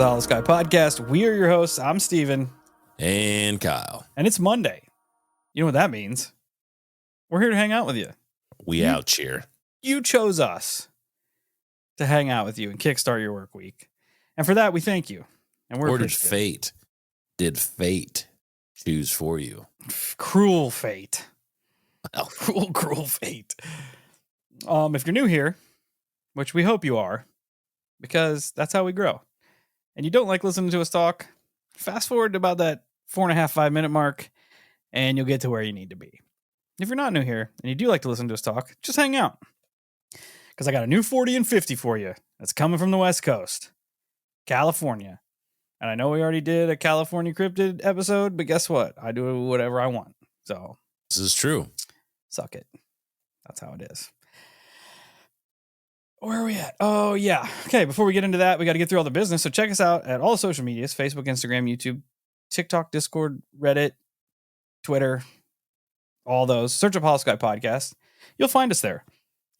the Holosky podcast. We are your hosts. I'm Steven. And Kyle. And it's Monday. You know what that means? We're here to hang out with you. We out here. You chose us to hang out with you and kickstart your work week. And for that, we thank you. And we're Or did fate choose for you? Cruel fate. Well. Cruel fate. If you're new here, which we hope you are, because that's how we grow, and you don't like listening to us talk, fast forward to about that 4.5, 5 minute mark, and you'll get to where you need to be. If you're not new here and you do like to listen to us talk, just hang out, because I got a new 40 and 50 for you that's coming from the West Coast, California. And I know we already did a California cryptid episode, but guess what? I do whatever I want. So this is true. Suck it. That's how it is. Where are we at? Oh, yeah. Okay, before we get into that, we got to get through all the business. So check us out at all social medias, Facebook, Instagram, YouTube, TikTok, Discord, Reddit, Twitter, all those. Search up Holosky Podcast. You'll find us there.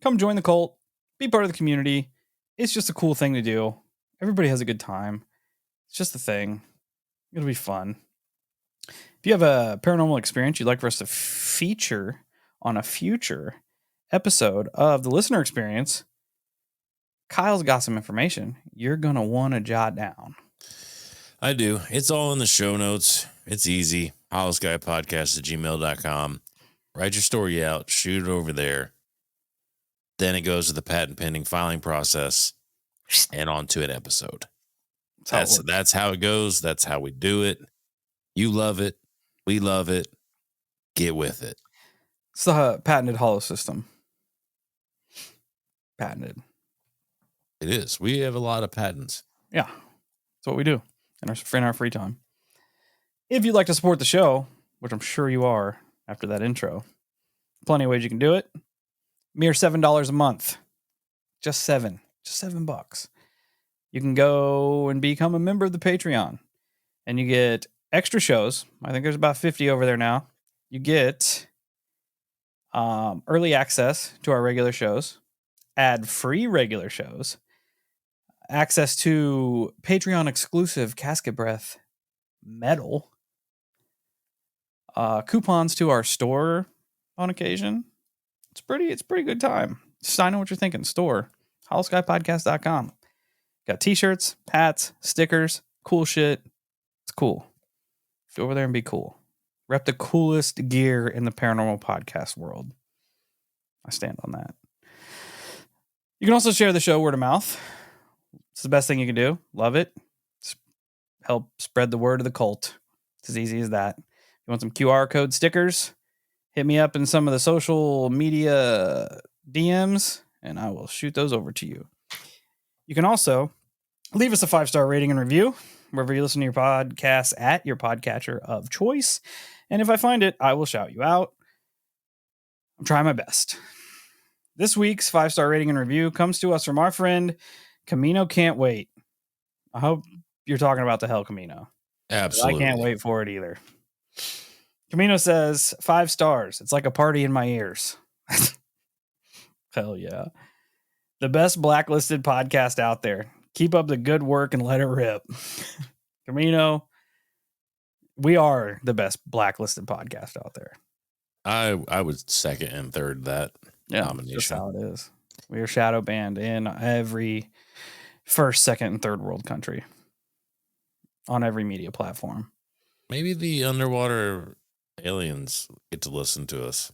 Come join the cult. Be part of the community. It's just a cool thing to do. Everybody has a good time. It's just a thing. It'll be fun. If you have a paranormal experience you'd like for us to feature on a future episode of the listener experience, Kyle's got some information you're going to want to jot down. I do. It's all in the show notes. It's easy. holoskypodcast@gmail.com. Write your story out. Shoot it over there. Then it goes to the patent pending filing process and on to an episode. That's how it goes. That's how we do it. You love it. We love it. Get with it. It's the patented holo system. Patented. It is. We have a lot of patents. Yeah. That's what we do in our free time. If you'd like to support the show, which I'm sure you are after that intro, plenty of ways you can do it. Mere $7 a month. Just $7. Just $7. You can go and become a member of the Patreon. And you get extra shows. I think there's about 50 over there now. You get early access to our regular shows, ad-free regular shows, access to Patreon exclusive Casket Breath metal, coupons to our store on occasion. It's pretty good time. Sign up what you're thinking. Store holoskypodcast.com. Got t-shirts, hats, stickers, cool shit. It's cool. Go over there and be cool. Rep the coolest gear in the paranormal podcast world. I stand on that. You can also share the show word of mouth. It's the best thing you can do. Love it. Help spread the word of the cult. It's as easy as that. You want some QR code stickers? Hit me up in some of the social media DMs, and I will shoot those over to you. You can also leave us a 5-star rating and review wherever you listen to your podcasts at your podcatcher of choice. And if I find it, I will shout you out. I'm trying my best. This week's 5-star rating and review comes to us from our friend Camino Can't Wait. I hope you're talking about the Hell Camino. Absolutely. I can't wait for it either. Camino says, 5 stars. It's like a party in my ears. Hell yeah. The best blacklisted podcast out there. Keep up the good work and let it rip. Camino, we are the best blacklisted podcast out there. I would second and third that nomination. That's how it is. We are shadow banned in every first, second, and third world country on every media platform. Maybe the underwater aliens get to listen to us.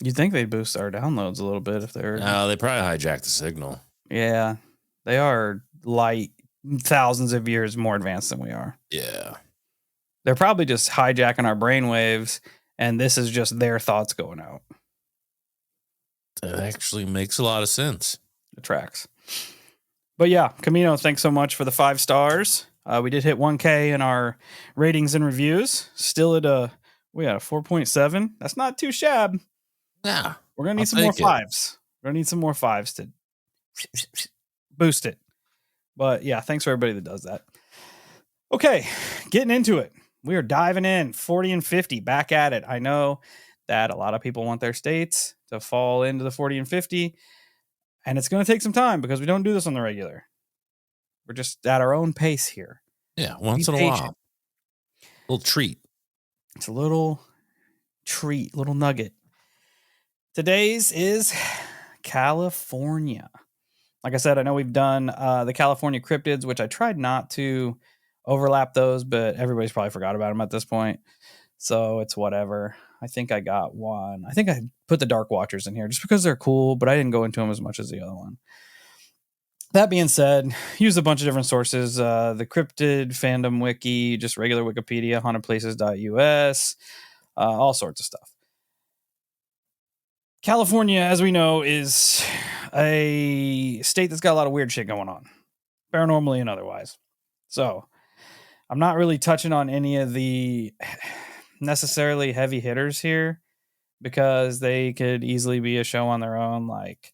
You'd think they'd boost our downloads a little bit if they're... No, they probably hijack the signal. Yeah, they are light thousands of years more advanced than we are. Yeah. They're probably just hijacking our brainwaves, and this is just their thoughts going out. That actually makes a lot of sense. It tracks. But yeah, Camino, thanks so much for the 5 stars. We did hit 1K in our ratings and reviews. Still at we got a 4.7. That's not too shabby. Yeah. We're going to need some more 5s. We're going to need some more 5s to boost it. But yeah, thanks for everybody that does that. Okay, getting into it. We are diving in 40 and 50 back at it. I know that a lot of people want their states to fall into the 40 and 50, and it's going to take some time because we don't do this on the regular. We're just at our own pace here. Yeah, once Be in a patient. while. Little treat. It's a little treat, little nugget. Today's is California. Like I said, I know we've done the California cryptids, which I tried not to overlap those, but everybody's probably forgot about them at this point. So it's whatever. I think I got one. I think I put the Dark Watchers in here just because they're cool, but I didn't go into them as much as the other one. That being said, use a bunch of different sources. The cryptid fandom wiki, just regular Wikipedia, hauntedplaces.us, all sorts of stuff. California, as we know, is a state that's got a lot of weird shit going on, paranormally and otherwise. So I'm not really touching on any of the necessarily heavy hitters here because they could easily be a show on their own, like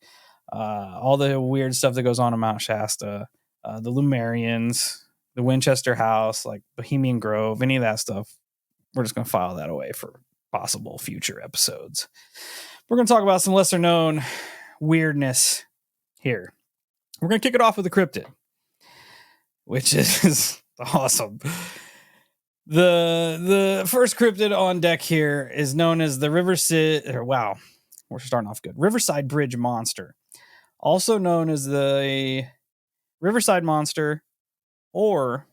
all the weird stuff that goes on in Mount Shasta, the Lumerians, the Winchester House, like Bohemian Grove, any of that stuff. We're just going to file that away for possible future episodes. We're going to talk about some lesser known weirdness here. We're going to kick it off with the cryptid, which is awesome. The first cryptid on deck here is known as the we're starting off good. Riverside Bridge monster, also known as the Riverside monster or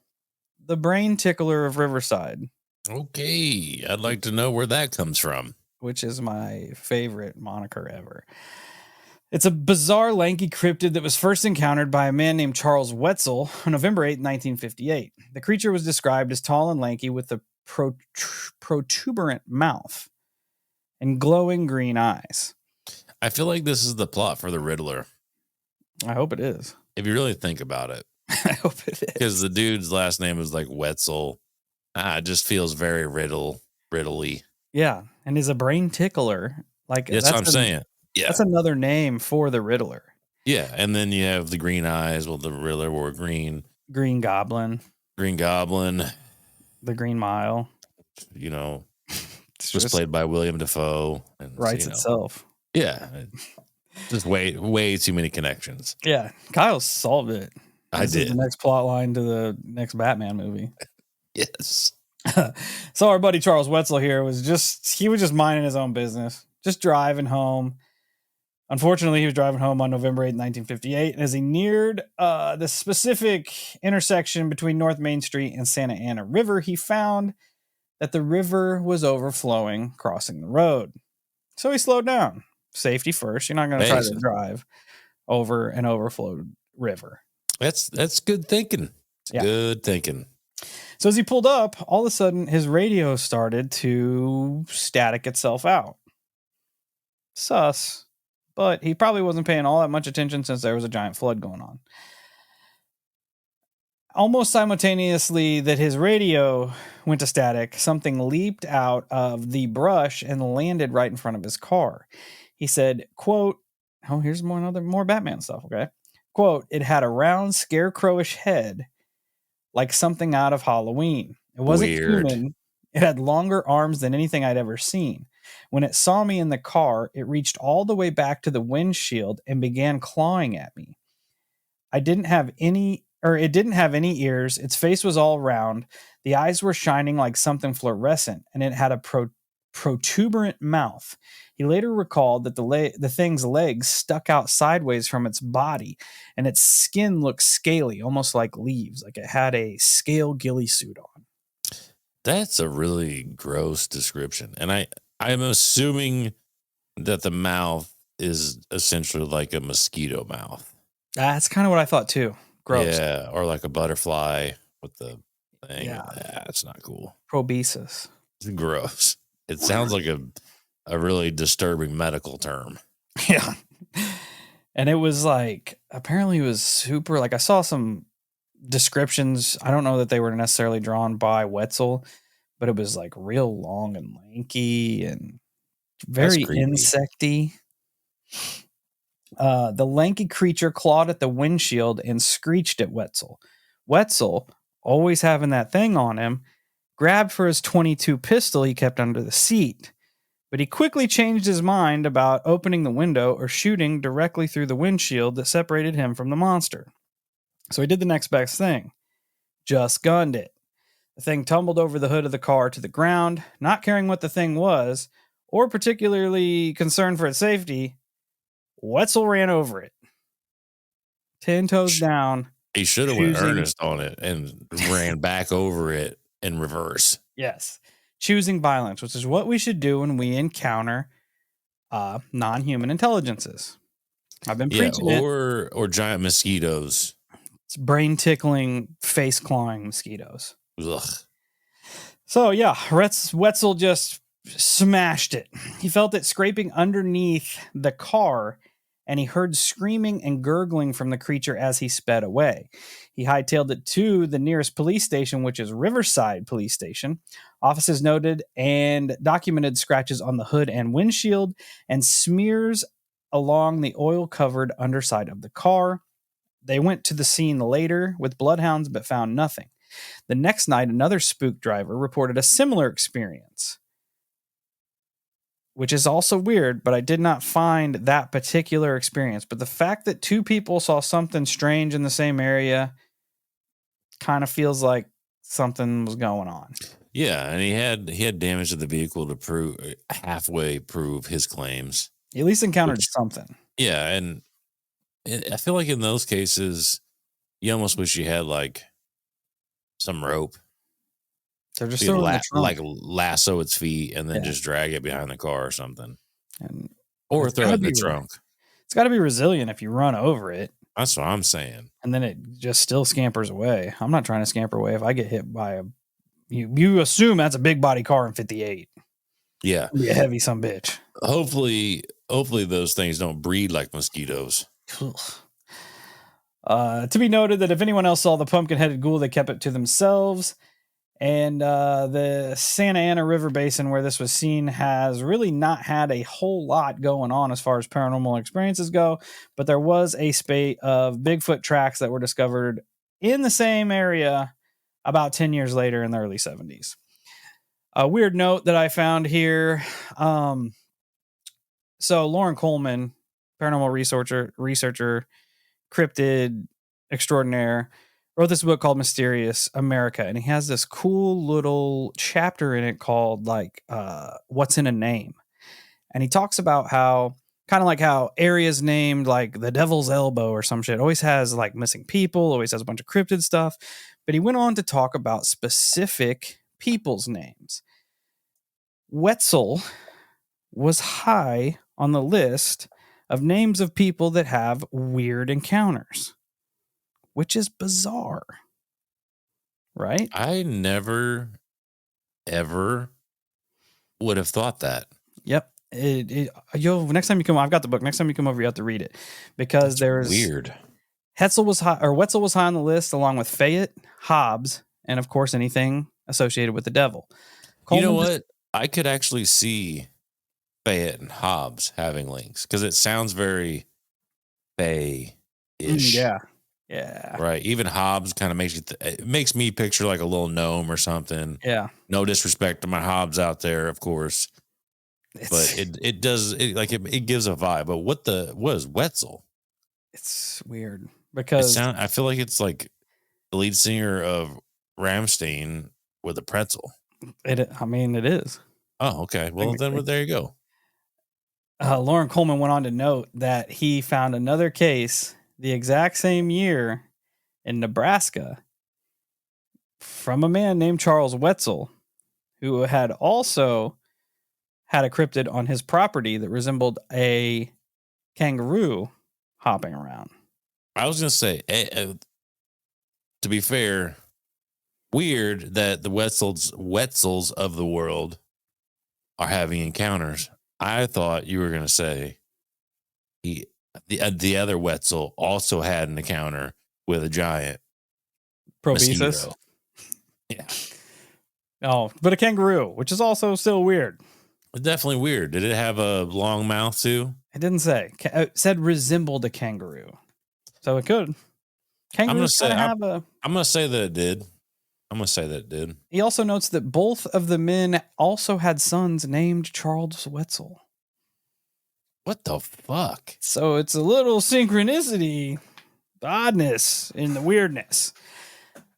the brain tickler of Riverside. Okay, I'd like to know where that comes from. Which is my favorite moniker ever. It's a bizarre, lanky cryptid that was first encountered by a man named Charles Wetzel on November 8, 1958. The creature was described as tall and lanky with a protuberant mouth and glowing green eyes. I feel like this is the plot for the Riddler. I hope it is. If you really think about it. I hope it is. Because the dude's last name is like Wetzel. It just feels very riddly. Yeah, and is a brain tickler. Like that's what I'm saying. Yeah, that's another name for the Riddler. Yeah, and then you have the green eyes. Well, the Riddler wore green. Green Goblin. The Green Mile. You know, was played by William Dafoe. And, writes itself. Yeah, just way too many connections. Yeah, Kyle solved it. I did. The next plot line to the next Batman movie. Yes. So our buddy Charles Wetzel here was just minding his own business, just driving home. Unfortunately, he was driving home on November 8, 1958. And as he neared the specific intersection between North Main Street and Santa Ana River, he found that the river was overflowing, crossing the road. So he slowed down. Safety first. You're not going to try to drive over an overflowed river. That's good thinking. Good thinking. So as he pulled up, all of a sudden his radio started to static itself out. Sus. But he probably wasn't paying all that much attention since there was a giant flood going on. Almost simultaneously that his radio went to static, something leaped out of the brush and landed right in front of his car. He said, quote, here's more Batman stuff, okay? Quote, it had a round scarecrowish head like something out of Halloween. It wasn't human. It had longer arms than anything I'd ever seen. When it saw me in the car, it reached all the way back to the windshield and began clawing at me. It didn't have any ears. Its face was all round. The eyes were shining like something fluorescent, and it had a protuberant mouth. He later recalled that the thing's legs stuck out sideways from its body, and its skin looked scaly, almost like leaves, like it had a scale ghillie suit on. That's a really gross description. And I'm assuming that the mouth is essentially like a mosquito mouth. That's kind of what I thought too. Gross. Yeah, or like a butterfly with the thing. Yeah, it's not cool. Probesis. It's gross. It sounds like a really disturbing medical term. Yeah. And it was like, apparently it was super, like I saw some descriptions. I don't know that they were necessarily drawn by Wetzel, but it was like real long and lanky and very insecty. The lanky creature clawed at the windshield and screeched at Wetzel. Wetzel, always having that thing on him, grabbed for his .22 pistol he kept under the seat. But he quickly changed his mind about opening the window or shooting directly through the windshield that separated him from the monster. So he did the next best thing. just gunned it. The thing tumbled over the hood of the car to the ground, not caring what the thing was, or particularly concerned for its safety. Wetzel ran over it, 10 toes down. He should have went earnest on it and ran back over it in reverse. Yes. Choosing violence, which is what we should do when we encounter non-human intelligences. I've been preaching it. Or giant mosquitoes. It's brain-tickling, face-clawing mosquitoes. Ugh. So, yeah, Wetzel just smashed it. He felt it scraping underneath the car, and he heard screaming and gurgling from the creature as he sped away. He hightailed it to the nearest police station, which is Riverside Police Station. Officers noted and documented scratches on the hood and windshield and smears along the oil-covered underside of the car. They went to the scene later with bloodhounds but found nothing. The next night, another spook driver reported a similar experience, which is also weird, but I did not find that particular experience. But the fact that two people saw something strange in the same area kind of feels like something was going on. Yeah, and he had damage to the vehicle to halfway prove his claims. He at least encountered something. Yeah, and I feel like in those cases, you almost wish you had like some rope. They're just like lasso its feet and then just drag it behind the car or something, or throw it in the trunk. It's got to be resilient if you run over it. That's what I'm saying. And then it just still scampers away. I'm not trying to scamper away. If I get hit by you assume that's a big body car in 58. Yeah, be a heavy some bitch. Hopefully those things don't breed like mosquitoes. To be noted that if anyone else saw the pumpkin-headed ghoul, they kept it to themselves. And the Santa Ana River Basin where this was seen has really not had a whole lot going on as far as paranormal experiences go, but there was a spate of Bigfoot tracks that were discovered in the same area about 10 years later in the early 70s. A weird note that I found here. So Lauren Coleman, paranormal researcher, cryptid extraordinaire, wrote this book called Mysterious America, and he has this cool little chapter in it called What's in a Name. And he talks about how kind of like how areas named like the Devil's Elbow or some shit always has like missing people, always has a bunch of cryptid stuff. But he went on to talk about specific people's names. Wetzel was high on the list of names of people that have weird encounters, which is bizarre, right? I never, ever would have thought that. Yep. Next time you come, I've got the book. Next time you come over, you have to read it because there's weird. Wetzel was high on the list along with Fayette, Hobbs, and of course anything associated with the devil. Coleman, you know what? I could actually see Fayette and Hobbs having links because it sounds very Fay-ish. Yeah. Right. Even Hobbs kind of makes it makes me picture like a little gnome or something. Yeah. No disrespect to my Hobbs out there, of course. But it does it gives a vibe. But what is Wetzel? It's weird because I feel like it's like the lead singer of Rammstein with a pretzel. It is. Oh, okay. Well, then there you go. Lauren Coleman went on to note that he found another case the exact same year in Nebraska from a man named Charles Wetzel, who had also had a cryptid on his property that resembled a kangaroo hopping around. I was going to say, to be fair, weird that the Wetzels of the world are having encounters. I thought you were going to say the other Wetzel also had an encounter with a giant Probesis. Mosquito. Yeah. Oh, but a kangaroo, which is also still weird. Definitely weird. Did it have a long mouth too? It didn't say. It said resembled a kangaroo, so it could. Kangaroos I'm gonna say that it did. He also notes that both of the men also had sons named Charles Wetzel. What the fuck? So it's a little synchronicity, the oddness, and the weirdness.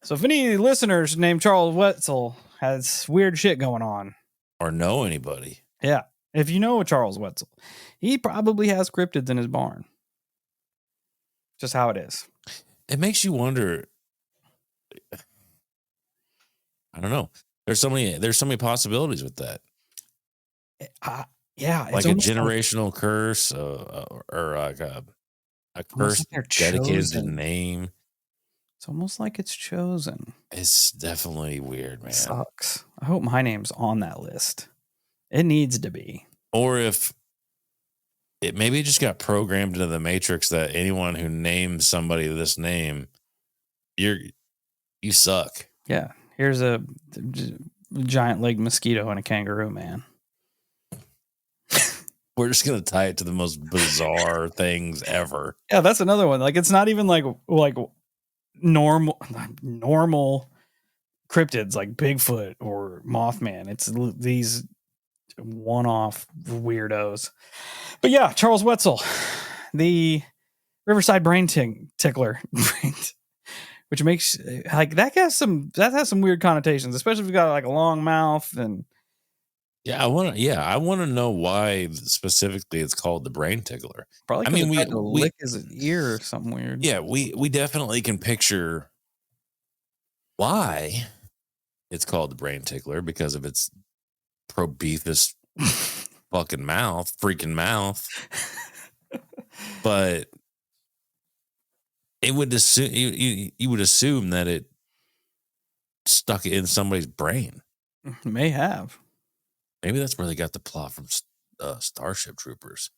So if any listeners named Charles Wetzel has weird shit going on, or know anybody, yeah, if you know Charles Wetzel, he probably has cryptids in his barn. Just how it is. It makes you wonder. I don't know. There's so many possibilities with that. Yeah, like a generational curse, or like a curse like dedicated to name. It's almost like it's chosen. It's definitely weird, man. It sucks. I hope my name's on that list. It needs to be. Or if it maybe just got programmed into the matrix that anyone who names somebody this name, you suck. Yeah. Here's a giant legged mosquito and a kangaroo man. We're just gonna tie it to the most bizarre things ever. Yeah, that's another one. Like, it's not even like normal cryptids like Bigfoot or Mothman. It's these one-off weirdos. But yeah, Charles Wetzel, the Riverside brain tickler, which makes like that has some weird connotations, especially if you've got like a long mouth. And I want to know why specifically it's called the brain tickler. Probably, I mean, we lick his ear or something weird. Yeah, we definitely can picture why it's called the brain tickler, because of its proboscis freaking mouth. But it would assume you would assume that it stuck in somebody's brain. May have. Maybe that's where they got the plot from Starship Troopers.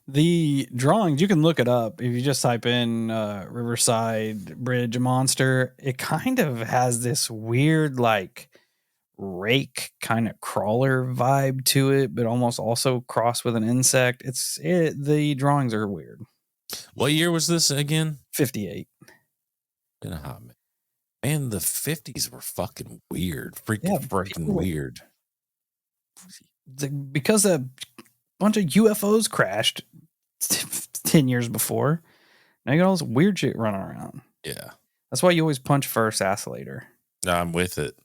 The drawings, you can look it up if you just type in Riverside Bridge monster. It kind of has this weird like rake kind of crawler vibe to it, but almost also crossed with an insect. The drawings are weird. What year was this again? 58. Been a hot minute. Man, the 50s were fucking weird. Freaking weird. Because a bunch of UFOs crashed 10 years before. Now you got all this weird shit running around. Yeah. That's why you always punch first, ass later. I'm with it.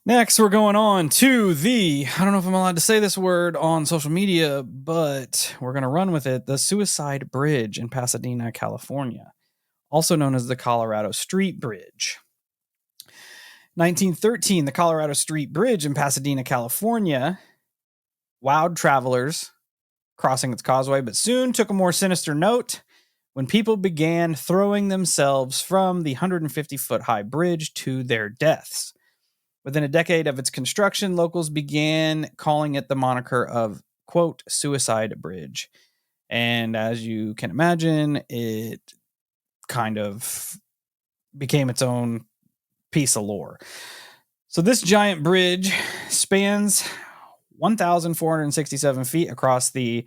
Next, we're going on to I don't know if I'm allowed to say this word on social media, but we're going to run with it. The Suicide Bridge in Pasadena, California, also known as the Colorado Street Bridge. 1913, the Colorado Street Bridge in Pasadena, California, wowed travelers crossing its causeway, but soon took a more sinister note when people began throwing themselves from the 150-foot high bridge to their deaths. Within a decade of its construction, locals began calling it the moniker of, quote, Suicide Bridge. And as you can imagine, it kind of became its own piece of lore. So this giant bridge spans 1,467 feet across the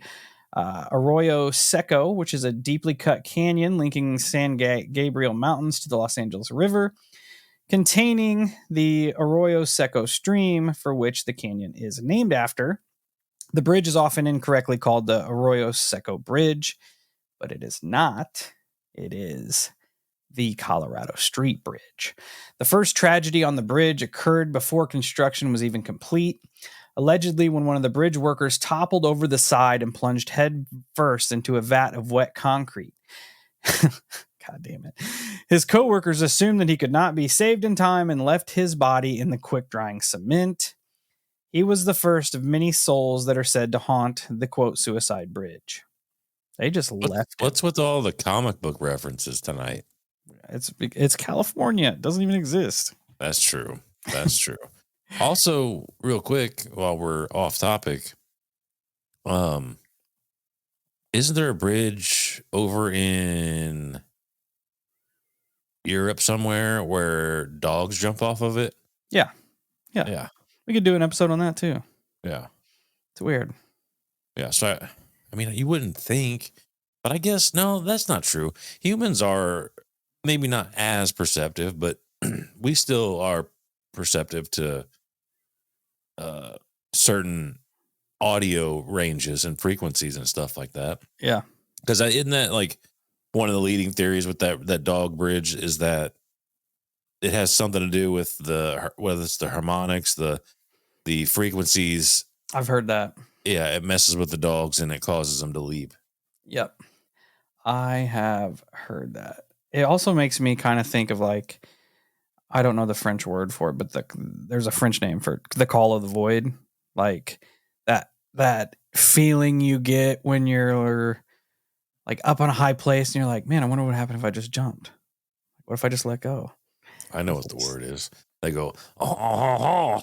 Arroyo Seco, which is a deeply cut canyon linking San Gabriel Mountains to the Los Angeles River, containing the Arroyo Seco stream, for which the canyon is named after. The bridge is often incorrectly called the Arroyo Seco Bridge, but it is not. It is the Colorado Street Bridge. The first tragedy on the bridge occurred before construction was even complete, allegedly when one of the bridge workers toppled over the side and plunged head first into a vat of wet concrete. God damn it. His co-workers assumed that he could not be saved in time and left his body in the quick-drying cement. He was the first of many souls that are said to haunt the, quote, Suicide Bridge. They just left. What's with all the comic book references tonight? It's California. It doesn't even exist. That's true. That's true. Also, real quick, while we're off topic, isn't there a bridge over in Europe somewhere where dogs jump off of it? Yeah. We could do an episode on that too. Yeah. It's weird. Yeah. So, I mean, you wouldn't think, but I guess, no, that's not true. Humans are maybe not as perceptive, but we still are perceptive to certain audio ranges and frequencies and stuff like that. Yeah. Because isn't that like one of the leading theories with that dog bridge is that it has something to do with whether it's the harmonics, the frequencies. I've heard that. Yeah, it messes with the dogs and it causes them to leave. Yep. I have heard that. It also makes me kind of think of like, I don't know the French word for it, but there's a French name for the call of the void. Like that feeling you get when you're like up on a high place and you're like, man, I wonder what would happen if I just jumped. What if I just let go? I know what the word is. They go, oh.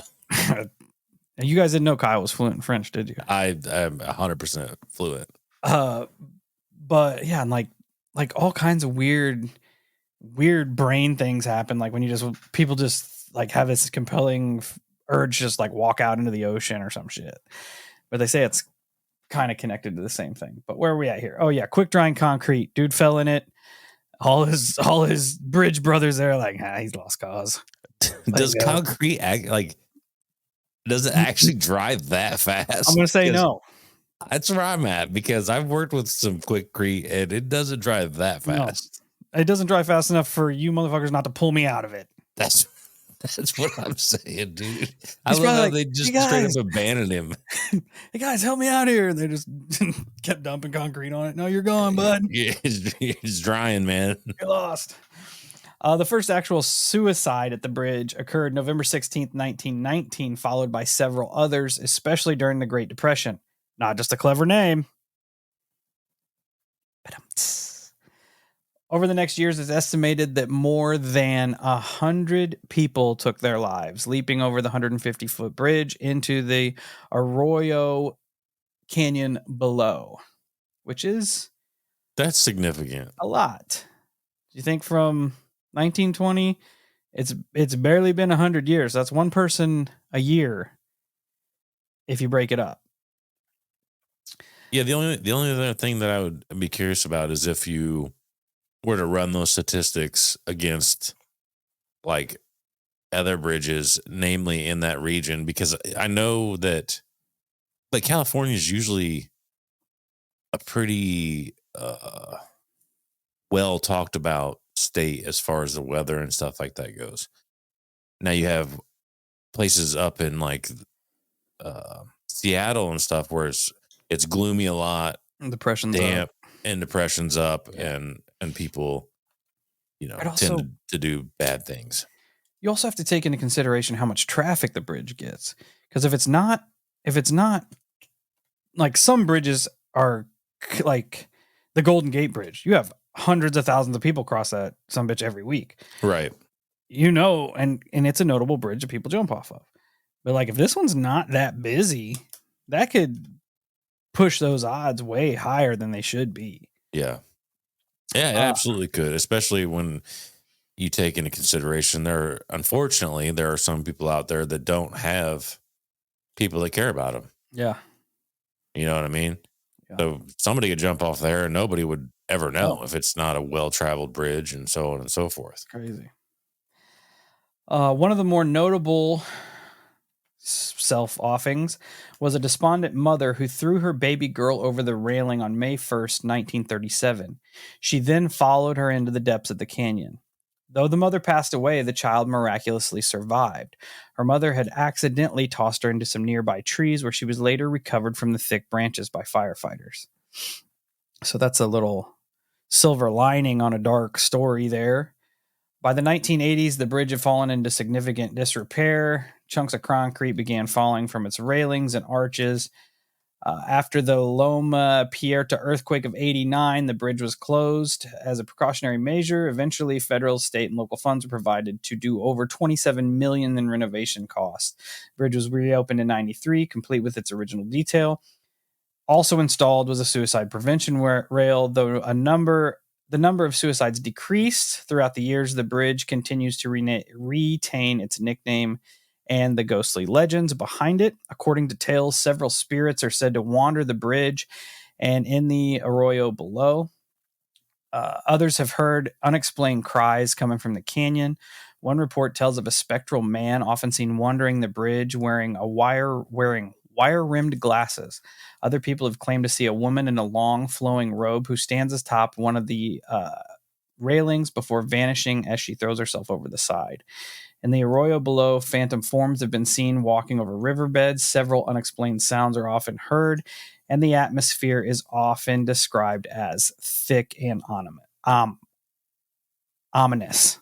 And you guys didn't know Kyle was fluent in French, did you? I'm 100% fluent. But yeah, and like all kinds of weird brain things happen. Like when people just like have this compelling urge to just like walk out into the ocean or some shit. But they say it's kind of connected to the same thing. But where are we at here? Oh yeah, quick drying concrete. Dude fell in it. All his bridge brothers there like, he's lost cause. Does concrete act like? Does it actually dry that fast? I'm gonna say no. That's where I'm at because I've worked with some quickcrete and it doesn't dry that fast. No, it doesn't dry fast enough for you motherfuckers not to pull me out of it. That's what I'm saying, dude. I love how they just straight up abandoned him. Hey guys, help me out here. And they just kept dumping concrete on it. No, you're gone, bud. Yeah, it's drying, man. You're lost. The first actual suicide at the bridge occurred November 16th, 1919, followed by several others, especially during the Great Depression. Not just a clever name. Over the next years, it's estimated that more than 100 people took their lives, leaping over the 150-foot bridge into the Arroyo Canyon below, which is... That's significant. A lot. Do you think from 1920, it's barely been 100 years. That's one person a year if you break it up. Yeah, the only other thing that I would be curious about is if you were to run those statistics against like other bridges, namely in that region, because I know that like California is usually a pretty well talked about state as far as the weather and stuff like that goes. Now you have places up in like Seattle and stuff where it's gloomy a lot, Depression's damp, up. and depression's up, and people, tend to do bad things. You also have to take into consideration how much traffic the bridge gets, because if it's not like some bridges are like the Golden Gate Bridge, you have hundreds of thousands of people cross that sumbitch every week, right? And it's a notable bridge that people jump off of. But like if this one's not that busy, that could push those odds way higher than they should be. Yeah, it absolutely could, especially when you take into consideration unfortunately there are some people out there that don't have people that care about them. Yeah, you know what I mean. Yeah. So somebody could jump off there and nobody would ever know if it's not a well-traveled bridge and so on and so forth. It's crazy. One of the more notable self-offings was a despondent mother who threw her baby girl over the railing on May 1st, 1937. She then followed her into the depths of the canyon. Though the mother passed away, the child miraculously survived. Her mother had accidentally tossed her into some nearby trees where she was later recovered from the thick branches by firefighters. So that's a little silver lining on a dark story there. By the 1980s, the bridge had fallen into significant disrepair. Chunks of concrete began falling from its railings and arches. After the Loma Prieta earthquake of '89, the bridge was closed as a precautionary measure. Eventually, federal, state, and local funds were provided to do over $27 million in renovation costs. The bridge was reopened in '93, complete with its original detail. Also installed was a suicide prevention rail, though the number of suicides decreased throughout the years. The bridge continues to retain its nickname and the ghostly legends behind it. According to tales, several spirits are said to wander the bridge and in the arroyo below. Others have heard unexplained cries coming from the canyon. One report tells of a spectral man often seen wandering the bridge wearing wire-rimmed glasses. Other people have claimed to see a woman in a long flowing robe who stands atop one of the railings before vanishing as she throws herself over the side. In the arroyo below, phantom forms have been seen walking over riverbeds. Several unexplained sounds are often heard, and the atmosphere is often described as thick and ominous.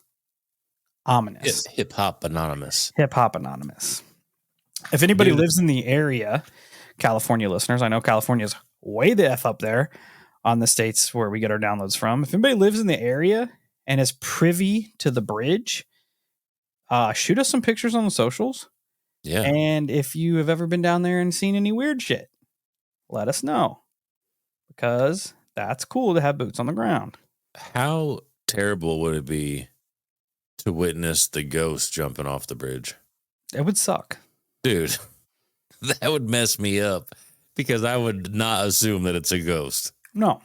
Ominous. Hip Hop Anonymous. Hip Hop Anonymous. If anybody lives in the area, California listeners, I know California's way the F up there on the states where we get our downloads from. If anybody lives in the area and is privy to the bridge, shoot us some pictures on the socials. Yeah. And if you have ever been down there and seen any weird shit, let us know. Because that's cool to have boots on the ground. How terrible would it be to witness the ghost jumping off the bridge? It would suck. Dude, that would mess me up because I would not assume that it's a ghost. No,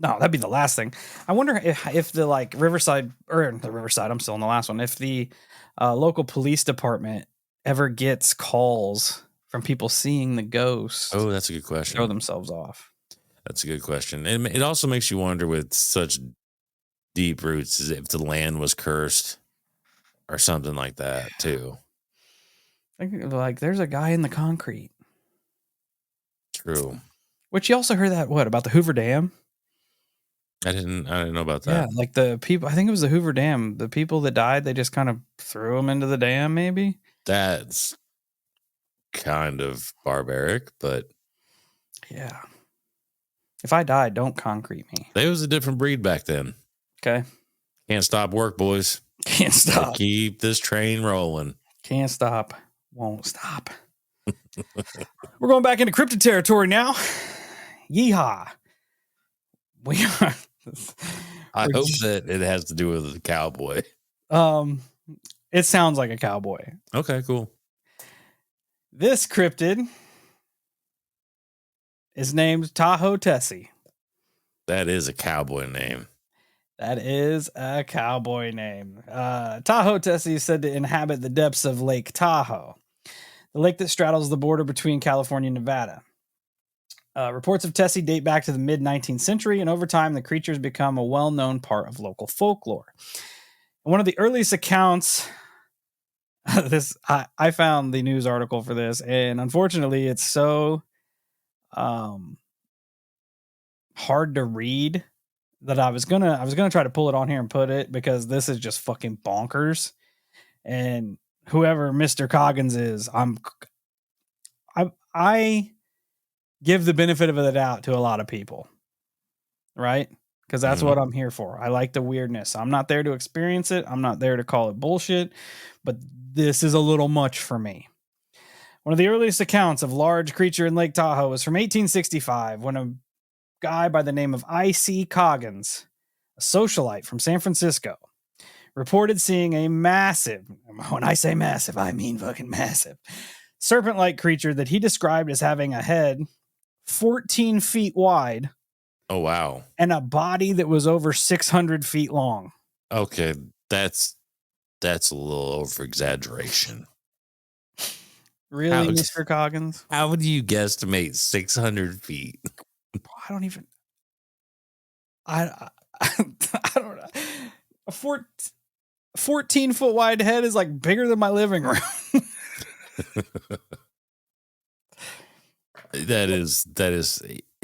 that'd be the last thing. I wonder if the Riverside, I'm still in the last one. If the local police department ever gets calls from people seeing the ghost. Oh, that's a good question. Throw themselves off. That's a good question. And it also makes you wonder with such deep roots as if the land was cursed or something like that too. There's a guy in the concrete. True. Which you also heard that about the Hoover Dam? I didn't know about that. Yeah, the people. I think it was the Hoover Dam. The people that died, they just kind of threw them into the dam. Maybe that's kind of barbaric, but yeah. If I died, don't concrete me. They was a different breed back then. Okay. Can't stop work, boys. Can't stop. Keep this train rolling. Can't stop. Won't stop. We're going back into cryptid territory now. Yeehaw. We are. I hope that it has to do with the cowboy. It sounds like a cowboy. Okay, cool. This cryptid is named Tahoe Tessie. That is a cowboy name. Tahoe Tessie is said to inhabit the depths of Lake Tahoe, the lake that straddles the border between California and Nevada. Reports of Tessie date back to the mid-19th century, and over time, the creature has become a well-known part of local folklore. One of the earliest accounts, I found the news article for this, and unfortunately, it's so hard to read that I was gonna try to pull it on here and put it, because this is just fucking bonkers. And whoever Mr. Coggins is, I give the benefit of the doubt to a lot of people, right? Because that's what I'm here for. I like the weirdness. I'm not there to experience it. I'm not there to call it bullshit, but this is a little much for me. One of the earliest accounts of large creature in Lake Tahoe was from 1865, when a guy by the name of I.C. Coggins, a socialite from San Francisco, reported seeing a massive, when I say massive, I mean fucking massive, serpent-like creature that he described as having a head 14 feet wide. Oh, wow. And a body that was over 600 feet long. Okay, that's a little over-exaggeration. Really, Mr. Coggins? How would you guesstimate 600 feet? I don't even... I don't know. A 14-foot wide head is like bigger than my living room. That is.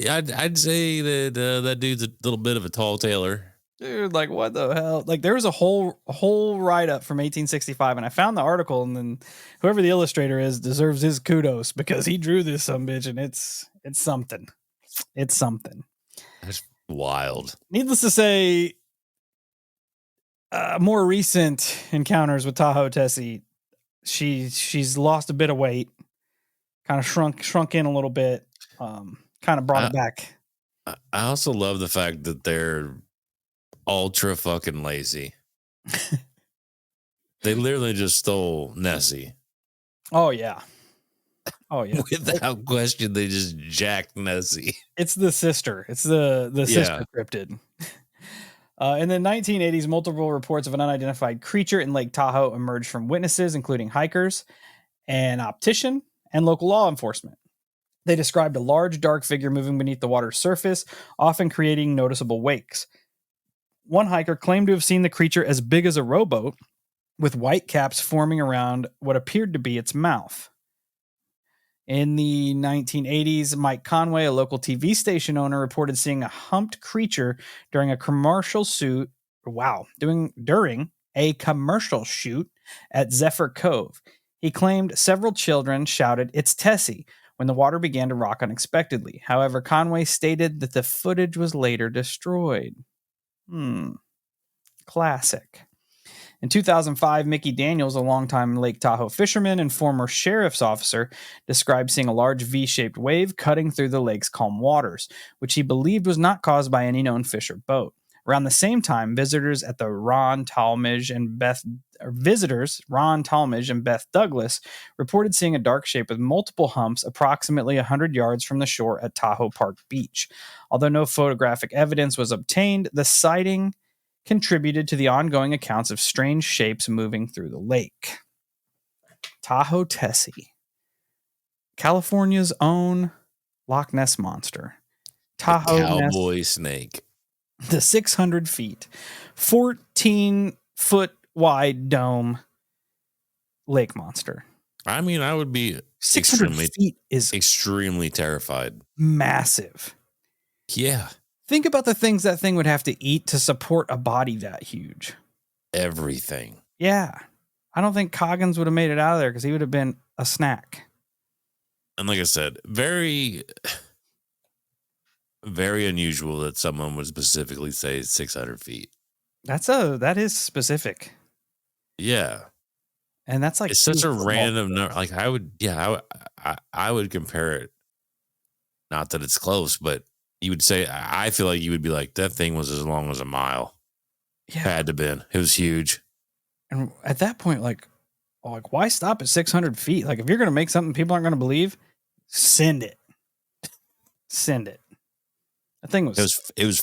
I'd say that that dude's a little bit of a tall tailor. Dude, like what the hell? Like there was a whole write-up from 1865, and I found the article, and then whoever the illustrator is deserves his kudos, because he drew this sumbitch, and it's something. It's something. That's wild. Needless to say, more recent encounters with Tahoe Tessie, she's lost a bit of weight, kind of shrunk in a little bit, kind of brought it back. I also love the fact that they're ultra fucking lazy. They literally just stole Nessie. Oh yeah. Without question, they just jacked Nessie. It's the sister. It's the sister cryptid. In the 1980s, multiple reports of an unidentified creature in Lake Tahoe emerged from witnesses, including hikers, an optician, and local law enforcement. They described a large, dark figure moving beneath the water's surface, often creating noticeable wakes. One hiker claimed to have seen the creature as big as a rowboat with white caps forming around what appeared to be its mouth. In the 1980s, Mike Conway, a local TV station owner, reported seeing a humped creature during a commercial shoot. During a commercial shoot at Zephyr Cove. He claimed several children shouted, "It's Tessie," when the water began to rock unexpectedly. However, Conway stated that the footage was later destroyed. Classic. In 2005, Mickey Daniels, a longtime Lake Tahoe fisherman and former sheriff's officer, described seeing a large V-shaped wave cutting through the lake's calm waters, which he believed was not caused by any known fish or boat. Around the same time, visitors at the Ron Talmadge and Beth Douglas reported seeing a dark shape with multiple humps approximately 100 yards from the shore at Tahoe Park Beach. Although no photographic evidence was obtained, the sighting contributed to the ongoing accounts of strange shapes moving through the lake. Tahoe Tessie, California's own Loch Ness monster. Tahoe cowboy snake. The 600 feet, 14-foot wide dome lake monster. I mean, I would be 600 feet is extremely terrified. Massive. Yeah. Think about the things that thing would have to eat to support a body that huge. Everything. Yeah. I don't think Coggins would have made it out of there because he would have been a snack. And like I said, very, very unusual that someone would specifically say 600 feet. That is specific. Yeah. And that's like, it's such a random number. Like I would compare it. Not that it's close, but you would say, I feel like you would be like, that thing was as long as a mile. Yeah. Had to been. It was huge. And at that point, like why stop at 600 feet? Like if you're going to make something people aren't going to believe, send it. Send it. That thing was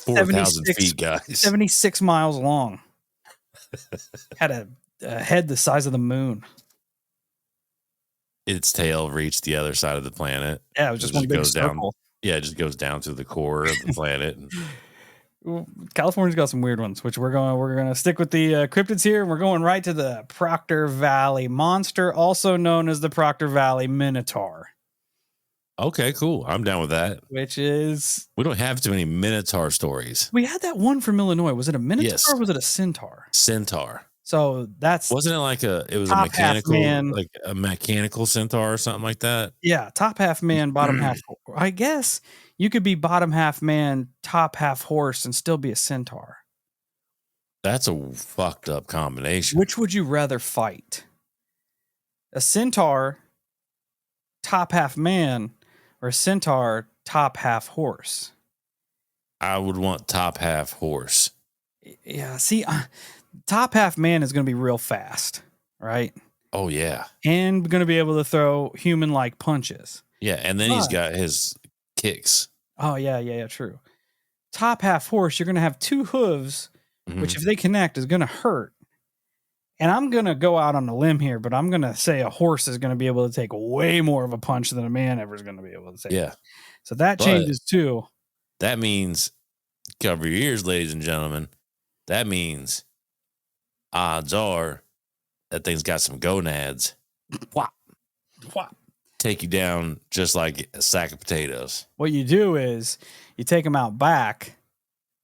4,000 feet, guys. 76 miles long. Had a head the size of the moon. Its tail reached the other side of the planet. Yeah, it was just one big circle. Yeah, it just goes down to the core of the planet. California's got some weird ones, which we're going to stick with the cryptids here. And we're going right to the Proctor Valley monster, also known as the Proctor Valley Minotaur. Okay, cool. I'm down with that. Which is... We don't have too many Minotaur stories. We had that one from Illinois. Was it a Minotaur or was it a centaur? Centaur. So that's... Wasn't it like it was a mechanical, like a mechanical centaur or something like that? Yeah, top half man, bottom half... I guess you could be bottom half man, top half horse, and still be a centaur. That's a fucked up combination. Which would you rather fight? A centaur, top half man, or a centaur, top half horse? I would want top half horse. Yeah, see, top half man is going to be real fast, right? Oh, yeah. And going to be able to throw human-like punches. Yeah, and then he's got his kicks. Oh, yeah, true. Top half horse, you're going to have two hooves, which if they connect is going to hurt. And I'm going to go out on a limb here, but I'm going to say a horse is going to be able to take way more of a punch than a man ever is going to be able to take. Yeah. So that changes too. That means, cover your ears, ladies and gentlemen. That means odds are that thing's got some gonads. Whop. Take you down just like a sack of potatoes. What you do is you take them out back,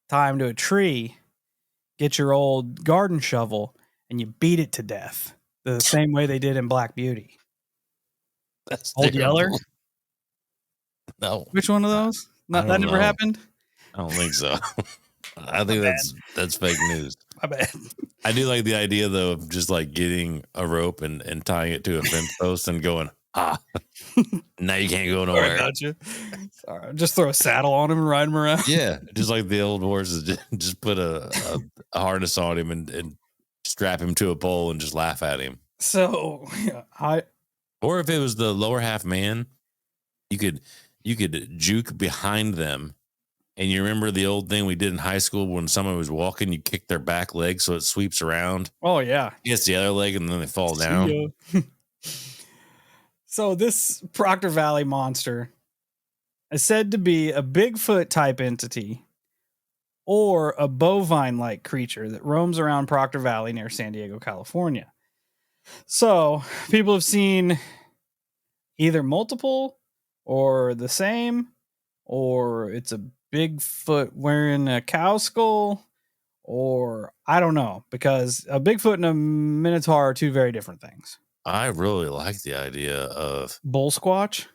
tie them to a tree, get your old garden shovel, and you beat it to death the same way they did in Black Beauty. That's Old Yeller? No. Which one of those? That never happened? I don't think so. I think that's fake news. My bad. I do like the idea though of just like getting a rope and tying it to a fence post and going, now you can't go nowhere. Gotcha. Sorry, just throw a saddle on him and ride him around. Yeah, just like the old horses, just put a harness on him and strap him to a pole and just laugh at him. So, or if it was the lower half man, you could juke behind them. And you remember the old thing we did in high school when someone was walking, you kick their back leg so it sweeps around. Oh, yeah. Gets the other leg and then they fall down. So this Proctor Valley monster is said to be a Bigfoot type entity or a bovine-like creature that roams around Proctor Valley near San Diego, California. So people have seen either multiple or the same, or it's a Bigfoot wearing a cow skull, or I don't know, because a Bigfoot and a Minotaur are two very different things. I really like the idea of Bull Squatch.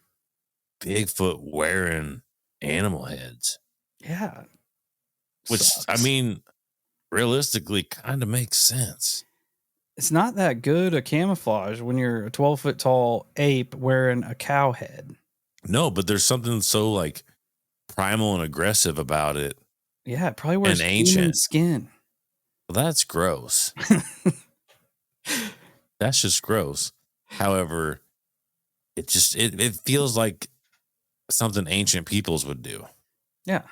Bigfoot wearing animal heads. Yeah. Which, Sucks. I mean, realistically kind of makes sense. It's not that good a camouflage when you're a 12-foot tall ape wearing a cow head. No, but there's something so like primal and aggressive about it. Yeah, it probably wears And human ancient. skin. Well, that's gross. That's just gross. However, it feels like something ancient peoples would do. Yeah.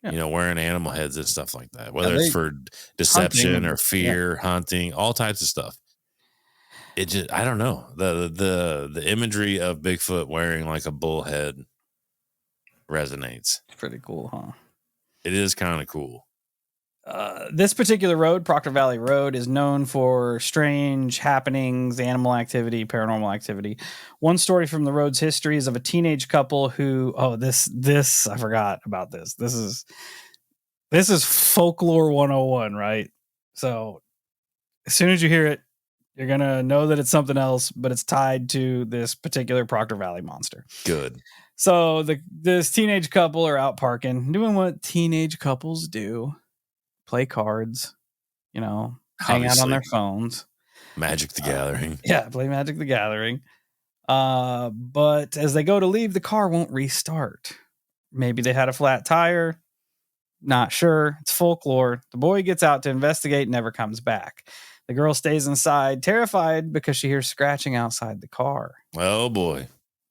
Yeah. You know, wearing animal heads and stuff like that, whether it's for deception hunting, or fear, hunting, all types of stuff. It just, I don't know. The imagery of Bigfoot wearing like a bull head resonates. It's pretty cool, huh? It is kind of cool. This particular road, Proctor Valley Road, is known for strange happenings, animal activity, paranormal activity. One story from the road's history is of a teenage couple who, this I forgot about this. This is folklore 101, right? So as soon as you hear it, you're going to know that it's something else, but it's tied to this particular Proctor Valley monster. Good. So this teenage couple are out parking, doing what teenage couples do. Play cards, hang out on their phones. Magic the Gathering. Yeah, play Magic the Gathering. But as they go to leave, the car won't restart. Maybe they had a flat tire. Not sure. It's folklore. The boy gets out to investigate, never comes back. The girl stays inside, terrified because she hears scratching outside the car. Oh, boy.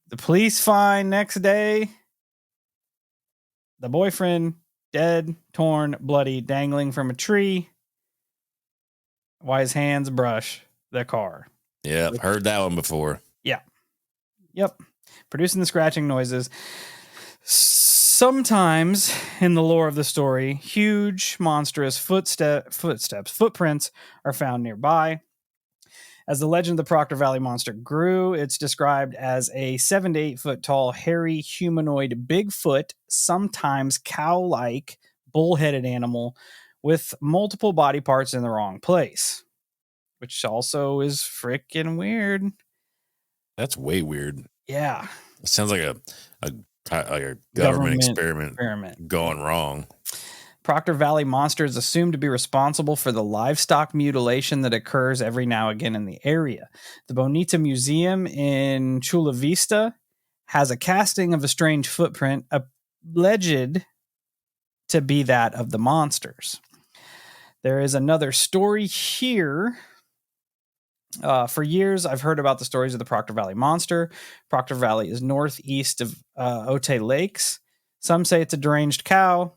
The police find next day the boyfriend dead, torn, bloody, dangling from a tree while his hands brush the car. Yeah, heard that one before. Yeah. Yep. Producing the scratching noises. Sometimes in the lore of the story, huge, monstrous footprints are found nearby. As the legend of the Proctor Valley monster grew, it's described as a 7 to 8 foot tall, hairy, humanoid Bigfoot, sometimes cow-like, bull-headed animal with multiple body parts in the wrong place, which also is freaking weird. That's way weird. Yeah. It sounds like a government experiment going wrong. Proctor Valley monster is assumed to be responsible for the livestock mutilation that occurs every now and again in the area. The Bonita Museum in Chula Vista has a casting of a strange footprint alleged to be that of the monsters. There is another story here. For years, I've heard about the stories of the Proctor Valley monster. Proctor Valley is northeast of Otay Lakes. Some say it's a deranged cow.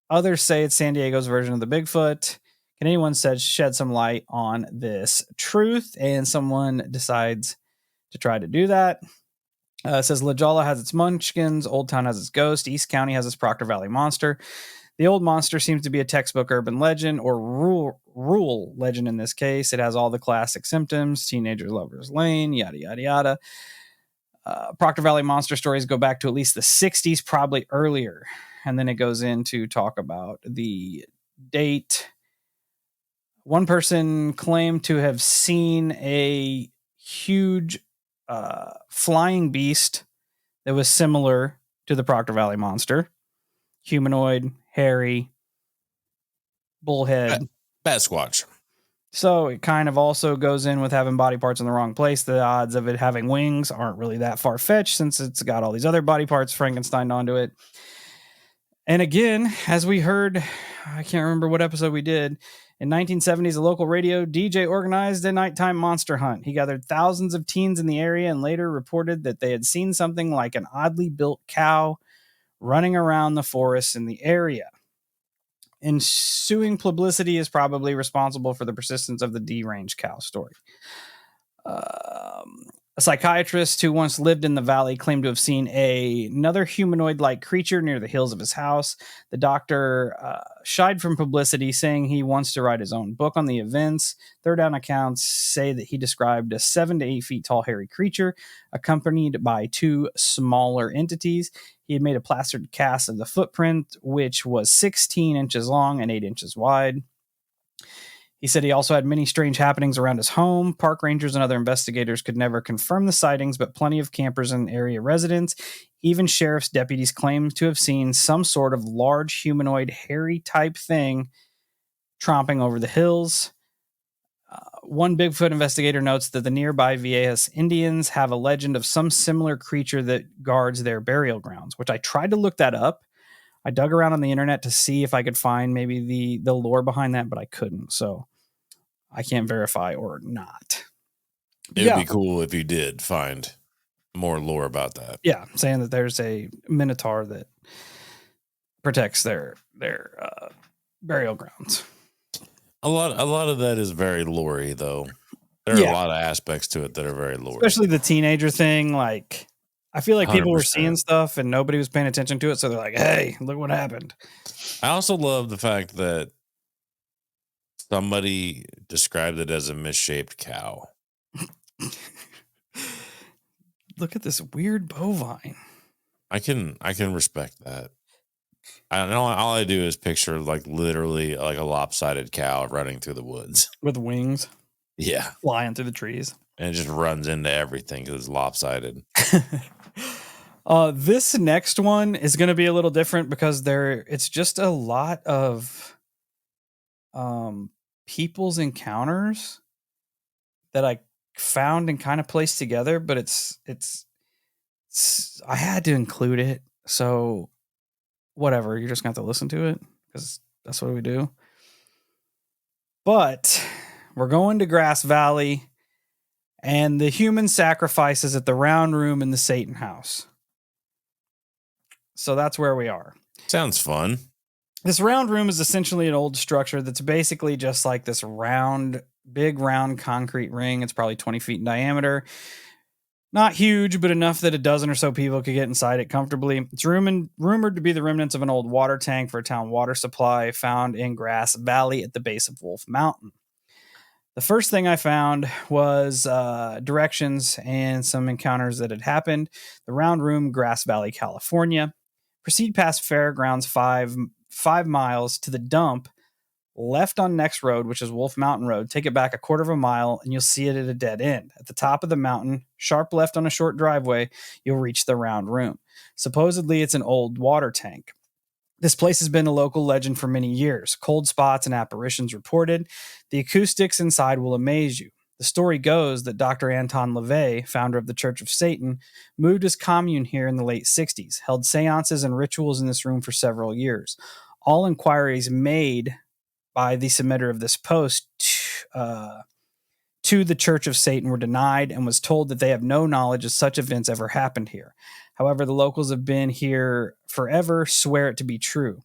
Others say it's San Diego's version of the Bigfoot. Can anyone shed some light on this truth? And someone decides to try to do that. It says La Jolla has its munchkins. Old Town has its ghost. East County has its Proctor Valley monster. The old monster seems to be a textbook urban legend or rural legend in this case. It has all the classic symptoms: teenager lover's lane, yada, yada, yada. Proctor Valley monster stories go back to at least the 60s, probably earlier. And then it goes in to talk about the date. One person claimed to have seen a huge flying beast that was similar to the Proctor Valley monster. Humanoid, hairy, bullhead. Sasquatch. So it kind of also goes in with having body parts in the wrong place. The odds of it having wings aren't really that far-fetched since it's got all these other body parts Frankenstein onto it. And again, as we heard, I can't remember what episode we did, in 1970s, a local radio DJ organized a nighttime monster hunt. He gathered thousands of teens in the area and later reported that they had seen something like an oddly built cow running around the forest in the area. Ensuing publicity is probably responsible for the persistence of the deranged cow story. A psychiatrist who once lived in the valley claimed to have seen another humanoid-like creature near the hills of his house. The doctor shied from publicity, saying he wants to write his own book on the events. Third-down accounts say that he described a 7 to 8 feet tall hairy creature, accompanied by 2 smaller entities. He had made a plastered cast of the footprint, which was 16 inches long and 8 inches wide. He said he also had many strange happenings around his home. Park rangers and other investigators could never confirm the sightings, but plenty of campers and area residents, even sheriff's deputies, claimed to have seen some sort of large humanoid hairy type thing tromping over the hills. One Bigfoot investigator notes that the nearby Viejas Indians have a legend of some similar creature that guards their burial grounds, which I tried to look that up. I dug around on the internet to see if I could find maybe the lore behind that, but I couldn't. So I can't verify or not. It'd be cool if you did find more lore about that. Yeah, saying that there's a minotaur that protects their burial grounds. A lot of that is very lore-y, though. There are a lot of aspects to it that are very lore-y. Especially the teenager thing. Like, I feel like people were seeing stuff and nobody was paying attention to it, so they're like, "Hey, look what happened." I also love the fact that somebody described it as a misshaped cow. Look at this weird bovine. I can respect that. I know all I do is picture like literally like a lopsided cow running through the woods with wings. Yeah, flying through the trees, and it just runs into everything because it's lopsided. This next one is going to be a little different because it's just a lot of people's encounters that I found and kind of placed together, but it's I had to include it, so whatever, you're just gonna have to listen to it because that's what we do. But we're going to Grass Valley and the human sacrifices at the round room in the Satan house. So that's where we are. Sounds fun. This round room is essentially an old structure that's basically just like this big round concrete ring. It's probably 20 feet in diameter. Not huge, but enough that a dozen or so people could get inside it comfortably. It's rumored to be the remnants of an old water tank for a town water supply found in Grass Valley at the base of Wolf Mountain. The first thing I found was directions and some encounters that had happened. The round room, Grass Valley, California. Proceed past Fairgrounds 5 miles to the dump, left on next road, which is Wolf Mountain Road. Take it back a quarter of a mile and you'll see it at a dead end. At the top of the mountain, sharp left on a short driveway, you'll reach the round room. Supposedly, it's an old water tank. This place has been a local legend for many years. Cold spots and apparitions reported. The acoustics inside will amaze you. The story goes that Dr. Anton LaVey, founder of the Church of Satan, moved his commune here in the late 60s, held seances and rituals in this room for several years. All inquiries made by the submitter of this post to the Church of Satan were denied and was told that they have no knowledge of such events ever happened here. However, the locals have been here forever, swear it to be true.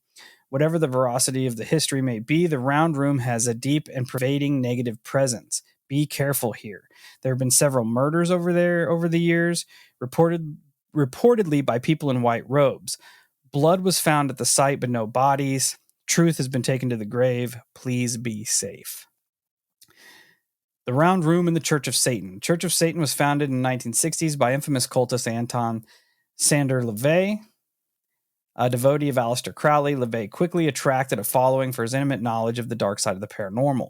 Whatever the veracity of the history may be, the round room has a deep and pervading negative presence. Be careful here. There have been several murders over there over the years, reportedly by people in white robes. Blood was found at the site, but no bodies. Truth has been taken to the grave. Please be safe. The round room in the Church of Satan. The Church of Satan was founded in the 1960s by infamous cultist Anton Sander LaVey, a devotee of Aleister Crowley. LaVey quickly attracted a following for his intimate knowledge of the dark side of the paranormal.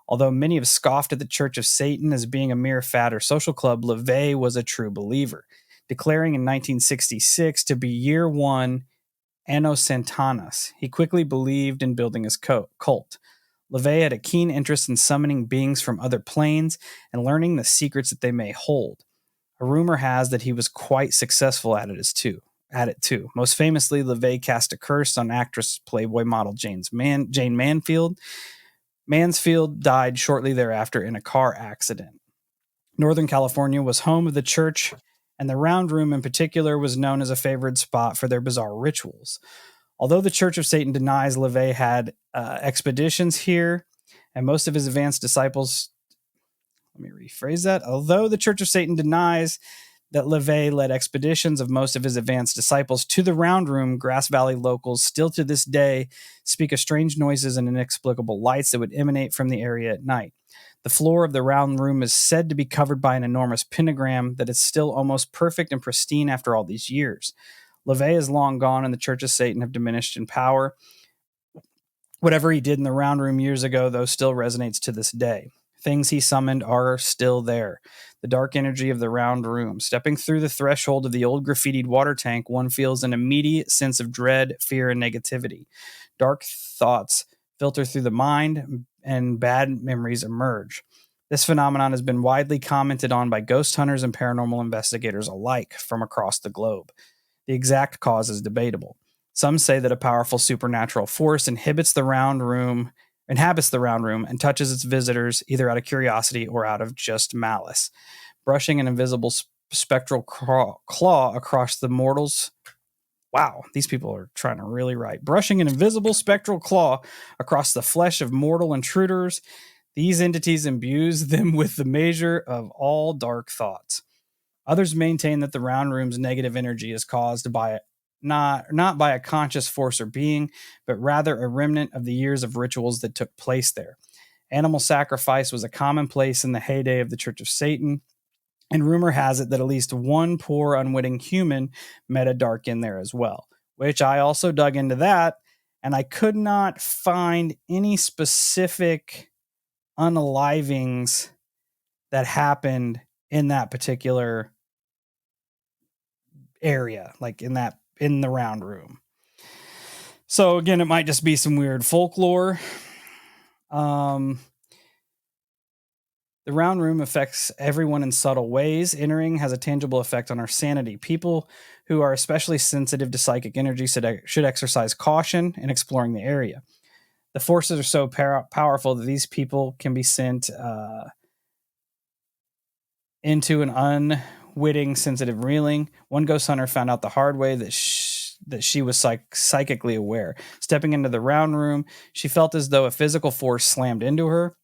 Although many have scoffed at the Church of Satan as being a mere fad or social club, LaVey was a true believer, declaring in 1966 to be year one Anno Santanus. He quickly believed in building his cult. LaVey had a keen interest in summoning beings from other planes and learning the secrets that they may hold. A rumor has that he was quite successful at it too. Most famously, LaVey cast a curse on actress Playboy model Jane Mansfield. Mansfield died shortly thereafter in a car accident. Northern California was home of the church, and the round room in particular was known as a favored spot for their bizarre rituals. Although the Church of Satan denies LaVey had expeditions here, and most of his advanced disciples Let me rephrase that. Although the Church of Satan denies that LeVay led expeditions of most of his advanced disciples to the Round Room, Grass Valley locals still to this day speak of strange noises and inexplicable lights that would emanate from the area at night. The floor of the Round Room is said to be covered by an enormous pentagram that is still almost perfect and pristine after all these years. LeVay is long gone, and the Church of Satan have diminished in power. Whatever he did in the Round Room years ago, though, still resonates to this day. Things he summoned are still there. The dark energy of the Round Room. Stepping through the threshold of the old graffitied water tank, one feels an immediate sense of dread, fear, and negativity. Dark thoughts filter through the mind, and bad memories emerge. This phenomenon has been widely commented on by ghost hunters and paranormal investigators alike from across the globe. The exact cause is debatable. Some say that a powerful supernatural force inhabits the Round Room and touches its visitors either out of curiosity or out of just malice. Brushing an invisible spectral claw across the mortals. Wow, these people are trying to really write. Brushing an invisible spectral claw across the flesh of mortal intruders, these entities imbues them with the measure of all dark thoughts. Others maintain that the Round Room's negative energy is caused by not by a conscious force or being, but rather a remnant of the years of rituals that took place there. Animal sacrifice was a commonplace in the heyday of the Church of Satan, and rumor has it that at least one poor, unwitting human met a dark in there as well, which I also dug into that, and I could not find any specific unalivings that happened in that particular area, like in the Round Room. So again, it might just be some weird folklore. The Round Room affects everyone in subtle ways. Entering has a tangible effect on our sanity. People who are especially sensitive to psychic energy should exercise caution in exploring the area. The forces are so powerful that these people can be sent into an unwitting, sensitive reeling. One ghost hunter found out the hard way that she was psychically aware. Stepping into the Round Room, she felt as though a physical force slammed into her,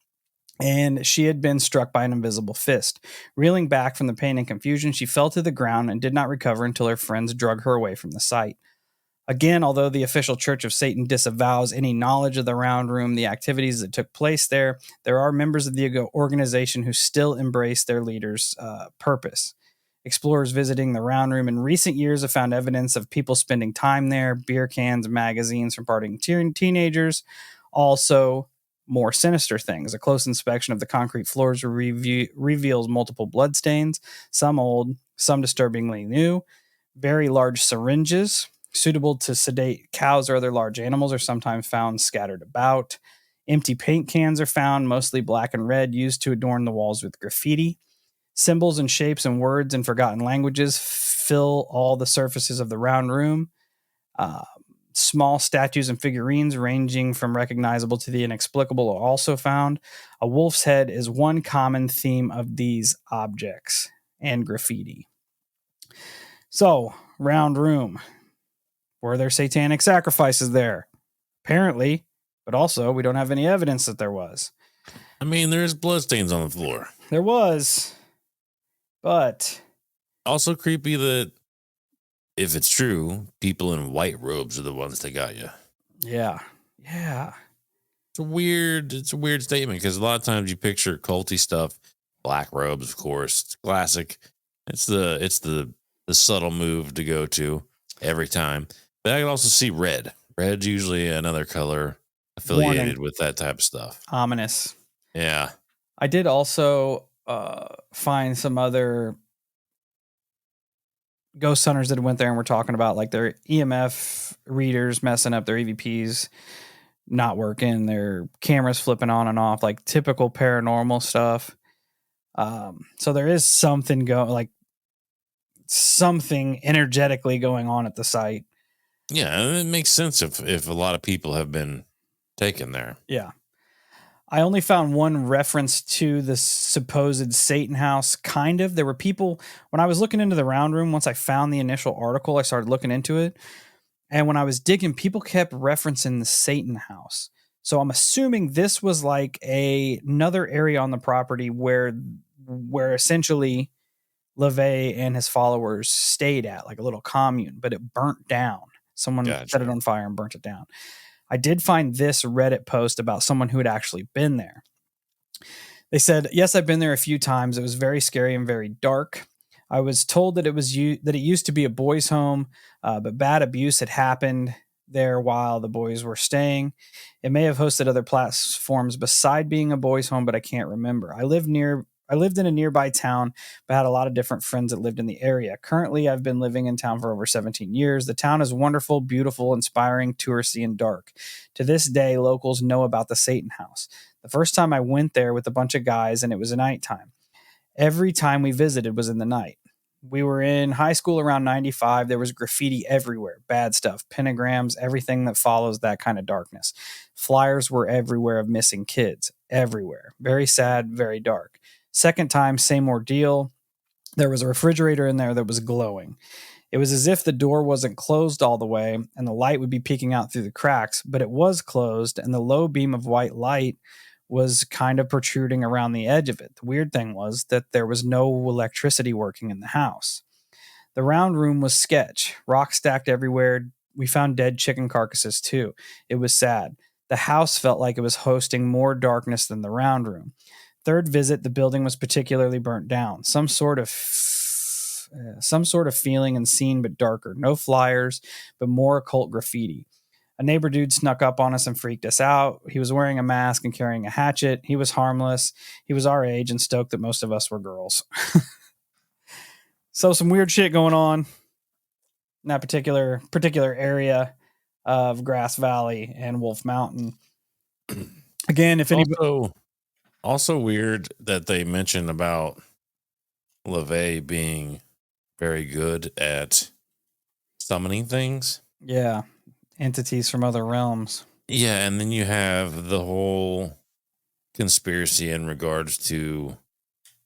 and she had been struck by an invisible fist. Reeling back from the pain and confusion, she fell to the ground and did not recover until her friends drug her away from the site. Again, although the official Church of Satan disavows any knowledge of the Round Room, the activities that took place there are members of the organization who still embrace their leader's purpose. Explorers visiting the Round Room in recent years have found evidence of people spending time there, beer cans, magazines from partying teenagers. Also, more sinister things. A close inspection of the concrete floors reveals multiple bloodstains, some old, some disturbingly new. Very large syringes, suitable to sedate cows or other large animals, are sometimes found scattered about. Empty paint cans are found, mostly black and red, used to adorn the walls with graffiti. Symbols and shapes and words in forgotten languages fill all the surfaces of the Round Room. Small statues and figurines ranging from recognizable to the inexplicable are also found. A wolf's head is one common theme of these objects and graffiti. So, Round Room. Were there satanic sacrifices there? Apparently, but also we don't have any evidence that there was. I mean, there's bloodstains on the floor. There was. But also creepy that if it's true, people in white robes are the ones that got you. Yeah. It's a weird statement because a lot of times you picture culty stuff, black robes, of course, it's classic. It's the subtle move to go to every time. But I can also see red. Red's usually another color affiliated with that type of stuff. Ominous. Yeah. I did also find some other ghost hunters that went there and were talking about like their EMF readers messing up, their EVPs not working, their cameras flipping on and off, like typical paranormal stuff. So there is something something energetically going on at the site. Yeah, it makes sense if a lot of people have been taken there. Yeah. I only found one reference to the supposed Satan house, kind of. There were people, when I was looking into the Round Room, once I found the initial article, I started looking into it. And when I was digging, people kept referencing the Satan house. So I'm assuming this was like another area on the property where essentially LeVay and his followers stayed at, like a little commune, but it burnt down. Someone set it on fire and burnt it down. I did find this Reddit post about someone who had actually been there. They said, "Yes, I've been there a few times. It was very scary and very dark. I was told that it used to be a boys' home, but bad abuse had happened there while the boys were staying. It may have hosted other platforms beside being a boys' home, but I can't remember. I lived in a nearby town, but had a lot of different friends that lived in the area. Currently, I've been living in town for over 17 years. The town is wonderful, beautiful, inspiring, touristy, and dark. To this day, locals know about the Satan House. The first time I went there with a bunch of guys, and it was a nighttime. Every time we visited was in the night. We were in high school around 95. There was graffiti everywhere, bad stuff, pentagrams, everything that follows that kind of darkness. Flyers were everywhere of missing kids, everywhere. Very sad, very dark. Second time, same ordeal. There was a refrigerator in there that was glowing. It was as if the door wasn't closed all the way and the light would be peeking out through the cracks, but it was closed and the low beam of white light was kind of protruding around the edge of it. The weird thing was that there was no electricity working in the house. The round room was sketch, rocks stacked everywhere. We found dead chicken carcasses too. It was sad. The house felt like it was hosting more darkness than the round room. Third visit, the building was particularly burnt down. Some sort of feeling and scene, but darker. No flyers, but more occult graffiti. A neighbor dude snuck up on us and freaked us out. He was wearing a mask and carrying a hatchet. He was harmless. He was our age and stoked that most of us were girls. So some weird shit going on in that particular area of Grass Valley and Wolf Mountain. Again, if anybody... Also weird that they mention about LeVay being very good at summoning things. Yeah. Entities from other realms. Yeah, and then you have the whole conspiracy in regards to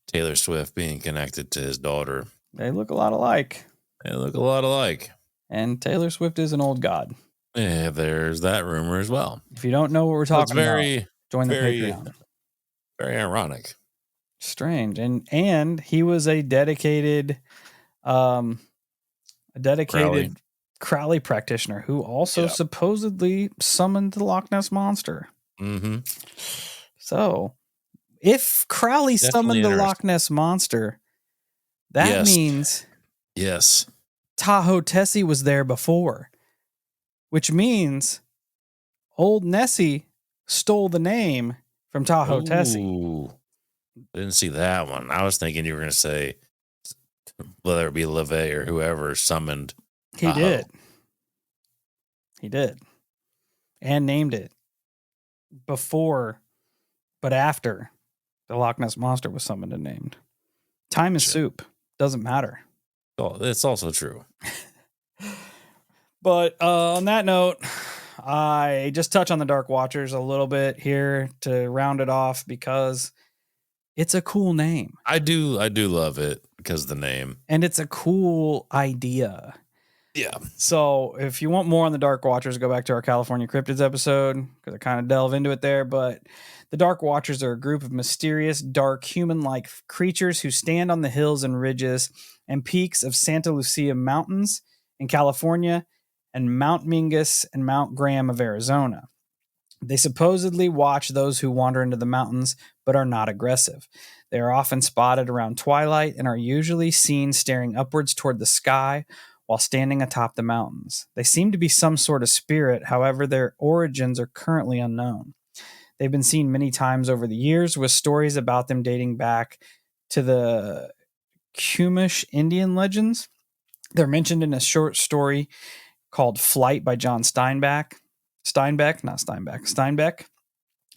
Taylor Swift being connected to his daughter. They look a lot alike. And Taylor Swift is an old god. Yeah, there's that rumor as well. If you don't know what we're talking about, join the Patreon. Very ironic. Strange. And he was a dedicated Crowley practitioner who also supposedly summoned the Loch Ness Monster. Mm-hmm. So if Crowley summoned the Loch Ness Monster, that means Tahoe Tessie was there before, which means old Nessie stole the name from Tahoe Tessie. Didn't see that one. I was thinking you were going to say whether it be LeVay or whoever summoned. He did. And named it before, but after the Loch Ness Monster was summoned and named. Time is soup. Doesn't matter. Oh, it's also true. But on that note, I just touch on the Dark Watchers a little bit here to round it off because it's a cool name. I do love it because of the name. And it's a cool idea. Yeah. So if you want more on the Dark Watchers, go back to our California Cryptids episode because I kind of delve into it there. But the Dark Watchers are a group of mysterious, dark, human-like creatures who stand on the hills and ridges and peaks of Santa Lucia Mountains in California and Mount Mingus and Mount Graham of Arizona. They supposedly watch those who wander into the mountains, but are not aggressive. They are often spotted around twilight and are usually seen staring upwards toward the sky while standing atop the mountains. They seem to be some sort of spirit, however, their origins are currently unknown. They've been seen many times over the years, with stories about them dating back to the Chumash Indian legends. They're mentioned in a short story called Flight by John Steinbeck.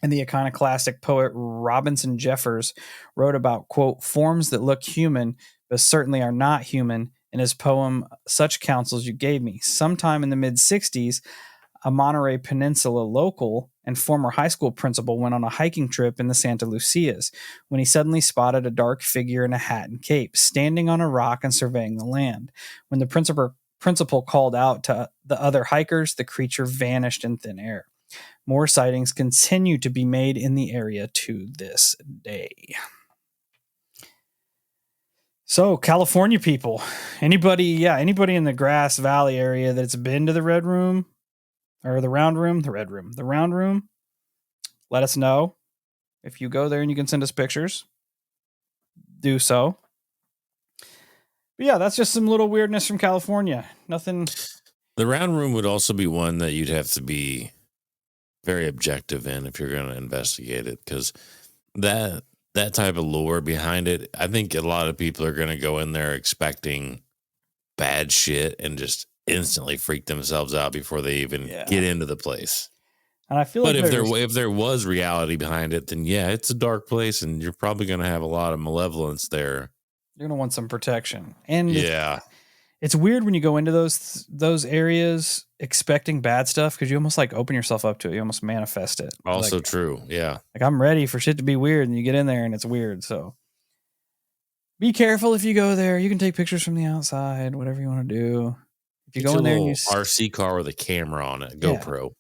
And the iconoclastic poet Robinson Jeffers wrote about, quote, forms that look human, but certainly are not human, in his poem, Such Counsels You Gave Me. Sometime in the mid-'60s, a Monterey Peninsula local and former high school principal went on a hiking trip in the Santa Lucias when he suddenly spotted a dark figure in a hat and cape, standing on a rock and surveying the land. When the principal called out to the other hikers, the creature vanished in thin air. More sightings continue to be made in the area to this day. So, California people, anybody in the Grass Valley area that's been to the Red Room or the Round Room, the Round Room, let us know. If you go there and you can send us pictures, do so. But yeah, that's just some little weirdness from California. Nothing. The Round Room would also be one that you'd have to be very objective in if you're going to investigate it, because that type of lore behind it, I think a lot of people are going to go in there expecting bad shit and just instantly freak themselves out before they even get into the place. And I feel like, if there was reality behind it, then yeah, it's a dark place, and you're probably going to have a lot of malevolence there. You're going to want some protection, and it's weird when you go into those areas expecting bad stuff, because you almost like open yourself up to it. You almost manifest it. Also true. Yeah. Like, I'm ready for shit to be weird, and you get in there and it's weird. So be careful if you go there. You can take pictures from the outside, whatever you want to do. If you go in there and you RC car with a camera on it, GoPro.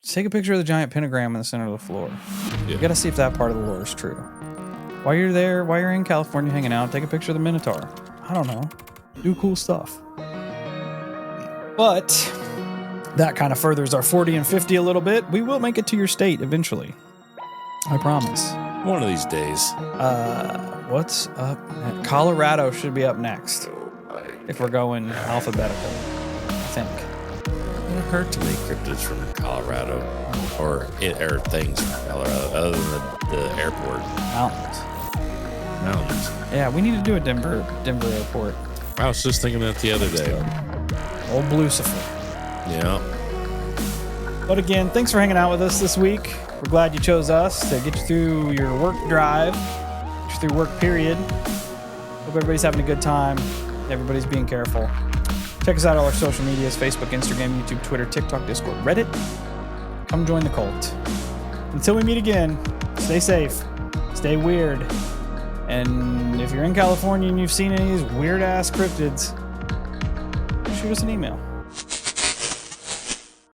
Just take a picture of the giant pentagram in the center of the floor. You got to see if that part of the lore is true. While you're there, while you're in California hanging out, take a picture of the Minotaur. I don't know. Do cool stuff. But that kind of furthers our 40 and 50 a little bit. We will make it to your state eventually. I promise. One of these days. What's up? Colorado should be up next. If we're going alphabetical, I think. It would hurt to make cryptids from Colorado or things from Colorado other than the airport. Mountains. Yeah, we need to do a Denver airport. I was just thinking that the other day. Old Blucifer. Yeah. But again, thanks for hanging out with us this week. We're glad you chose us to get you through your work drive, get you through work period. Hope everybody's having a good time. Everybody's being careful. Check us out on all our social medias: Facebook, Instagram, YouTube, Twitter, TikTok, Discord, Reddit. Come join the cult. Until we meet again, stay safe, stay weird. And if you're in California and you've seen any of these weird-ass cryptids, shoot us an email.